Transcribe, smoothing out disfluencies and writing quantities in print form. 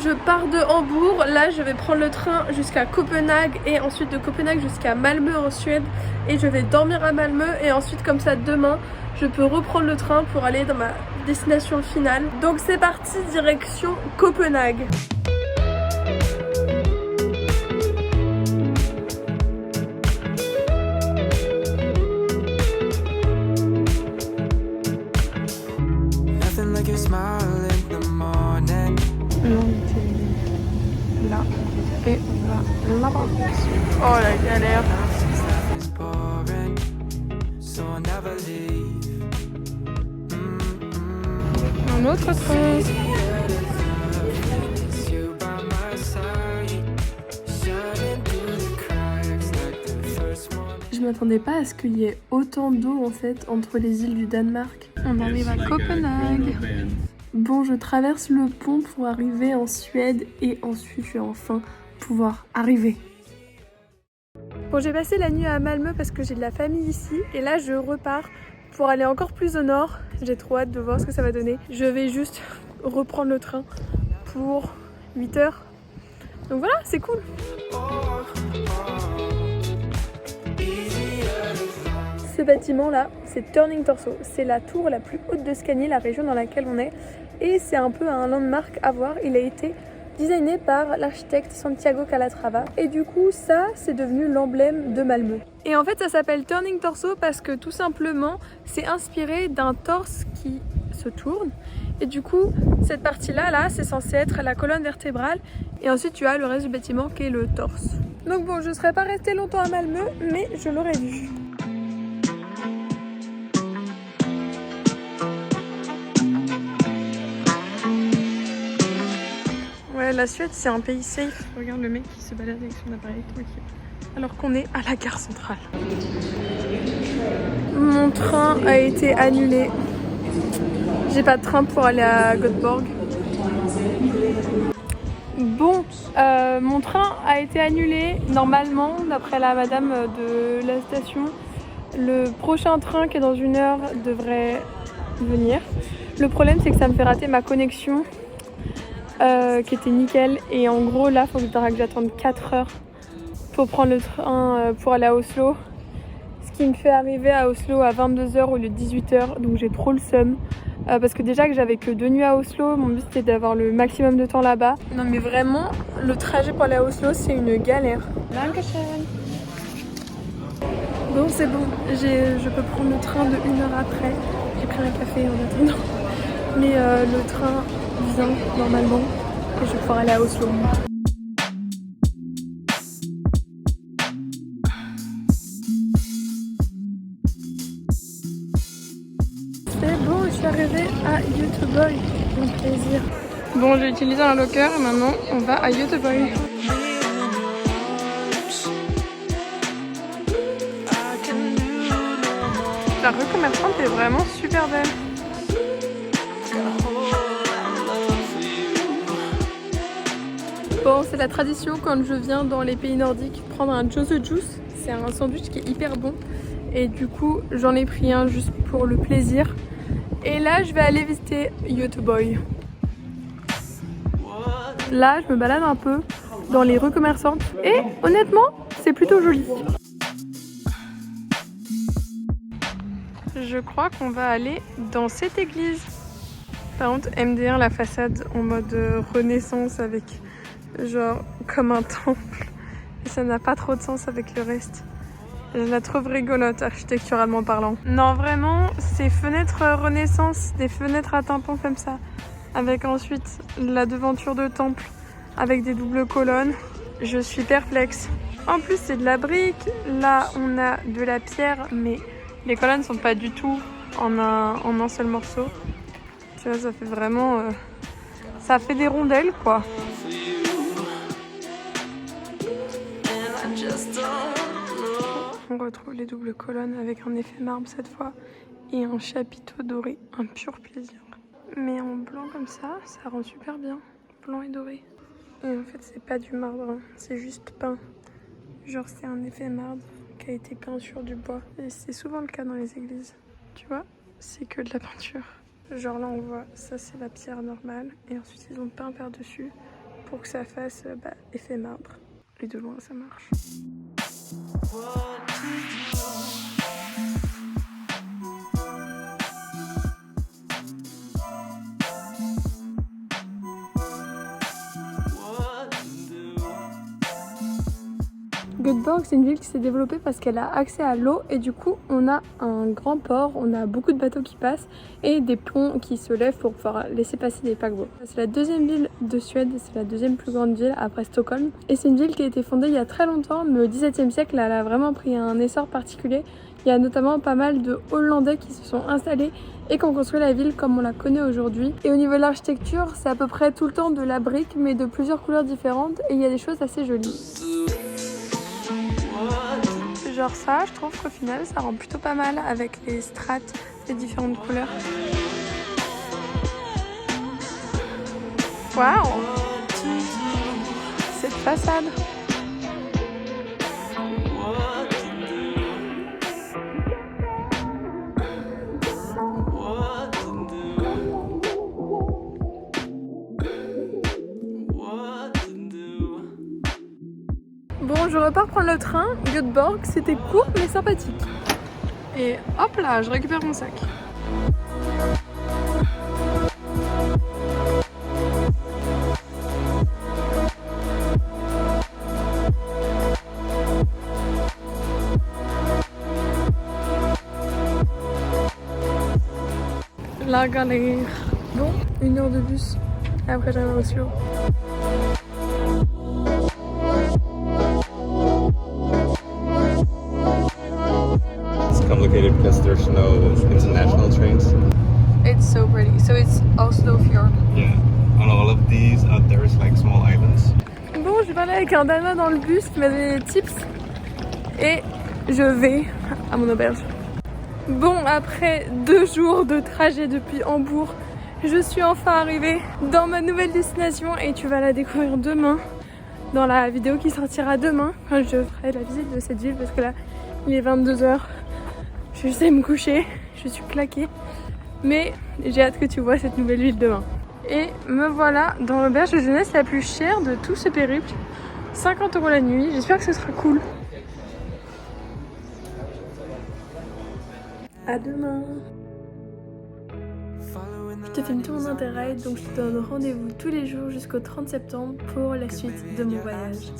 je pars de Hambourg, là je vais prendre le train jusqu'à Copenhague et ensuite de Copenhague jusqu'à Malmö en Suède et je vais dormir à Malmö et ensuite comme ça demain je peux reprendre le train pour aller dans ma destination finale. Donc c'est parti, direction Copenhague. Là et on va là-bas. Oh la galère. Un autre train. Je m'attendais pas à ce qu'il y ait autant d'eau en fait entre les îles du Danemark. On arrive à Copenhague. Bon, je traverse le pont pour arriver en Suède et ensuite je vais enfin pouvoir arriver. Bon, j'ai passé la nuit à Malmö parce que j'ai de la famille ici et là je repars pour aller encore plus au nord. J'ai trop hâte de voir ce que ça va donner. Je vais juste reprendre le train pour 8 heures. Donc voilà, c'est cool. Ce bâtiment là, c'est Turning Torso. C'est la tour la plus haute de Scanie, la région dans laquelle on est. Et c'est un peu un landmark à voir. Il a été designé par l'architecte Santiago Calatrava. Et du coup, ça, c'est devenu l'emblème de Malmö. Et en fait, ça s'appelle Turning Torso parce que tout simplement, c'est inspiré d'un torse qui se tourne. Et du coup, cette partie-là, là, c'est censé être la colonne vertébrale. Et ensuite, tu as le reste du bâtiment qui est le torse. Donc bon, je ne serais pas restée longtemps à Malmö, mais je l'aurais dû. Ouais, la Suède, c'est un pays safe. Regarde le mec qui se balade avec son appareil tranquille. Alors qu'on est à la gare centrale. Mon train a été annulé. J'ai pas de train pour aller à Göteborg. Bon, mon train a été annulé. Normalement, d'après la madame de la station, le prochain train qui est dans 1 heure devrait venir. Le problème, c'est que ça me fait rater ma connexion. Qui était nickel et en gros là il faudra que j'attende 4 heures pour prendre le train pour aller à Oslo, ce qui me fait arriver à Oslo à 22 heures au lieu de 18 heures, donc j'ai trop le seum parce que déjà que j'avais que 2 nuits à Oslo, mon but c'était d'avoir le maximum de temps là-bas. Non mais vraiment le trajet pour aller à Oslo c'est une galère. Bon c'est bon, je peux prendre le train de 1 heure après, j'ai pris un café en attendant mais le train vient normalement et je vais pouvoir aller à Oslo. C'est bon, je suis arrivée à Göteborg, mon plaisir. Bon, j'ai utilisé un locker et maintenant on va à Göteborg. La rue commerçante est vraiment super belle. Bon, c'est la tradition quand je viens dans les pays nordiques prendre un Jose Juice. C'est un sandwich qui est hyper bon. Et du coup, j'en ai pris un juste pour le plaisir. Et là, je vais aller visiter Göteborg. Là, je me balade un peu dans les rues commerçantes. Et honnêtement, c'est plutôt joli. Je crois qu'on va aller dans cette église. Par contre, MDR, la façade en mode renaissance avec genre comme un temple. Et ça n'a pas trop de sens avec le reste. Je la trouve rigolote architecturalement parlant. Non, vraiment, ces fenêtres renaissance, des fenêtres à tympans comme ça. Avec ensuite la devanture de temple avec des doubles colonnes. Je suis perplexe. En plus, c'est de la brique. Là, on a de la pierre, mais les colonnes sont pas du tout en un seul morceau. Tu vois, ça fait vraiment... ça fait des rondelles, quoi. On retrouve les doubles colonnes avec un effet marbre cette fois et un chapiteau doré, un pur plaisir. Mais en blanc comme ça rend super bien, blanc et doré. Et en fait c'est pas du marbre, hein. C'est juste peint. Genre c'est un effet marbre qui a été peint sur du bois. Et c'est souvent le cas dans les églises, tu vois, c'est que de la peinture. Genre là on voit, ça c'est la pierre normale et ensuite ils ont peint par-dessus pour que ça fasse effet marbre. Et de loin ça marche. Göteborg, c'est une ville qui s'est développée parce qu'elle a accès à l'eau et du coup on a un grand port, on a beaucoup de bateaux qui passent et des ponts qui se lèvent pour pouvoir laisser passer des paquebots. C'est la deuxième ville de Suède, c'est la deuxième plus grande ville après Stockholm et c'est une ville qui a été fondée il y a très longtemps mais au XVIIe siècle elle a vraiment pris un essor particulier. Il y a notamment pas mal de Hollandais qui se sont installés et qui ont construit la ville comme on la connaît aujourd'hui. Et au niveau de l'architecture, c'est à peu près tout le temps de la brique mais de plusieurs couleurs différentes et il y a des choses assez jolies. Genre ça, je trouve qu'au final ça rend plutôt pas mal avec les strates des différentes couleurs. Waouh! Cette façade! Bon, je repars prendre le train. Göteborg, c'était court mais sympathique. Et hop là, je récupère mon sac. La galère. Bon, 1 heure de bus. Et après, j'arrive au Oslo. Complicated because there's no international trains. It's so pretty. So it's Oslo Fjord. Yeah, on all of these there is like small islands. Bon, j'ai parlé avec un Danois dans le bus qui m'a donné des tips et je vais à mon auberge. Bon, après 2 jours de trajet depuis Hambourg, je suis enfin arrivée dans ma nouvelle destination et tu vas la découvrir demain dans la vidéo qui sortira demain quand je ferai la visite de cette ville parce que là il est 22h. Je sais me coucher, je suis claquée, mais j'ai hâte que tu vois cette nouvelle ville demain. Et me voilà dans l'auberge de jeunesse la plus chère de tout ce périple. 50 € la nuit, j'espère que ce sera cool. À demain. Je te filme tout mon Interrail, donc je te donne rendez-vous tous les jours jusqu'au 30 septembre pour la suite de mon voyage.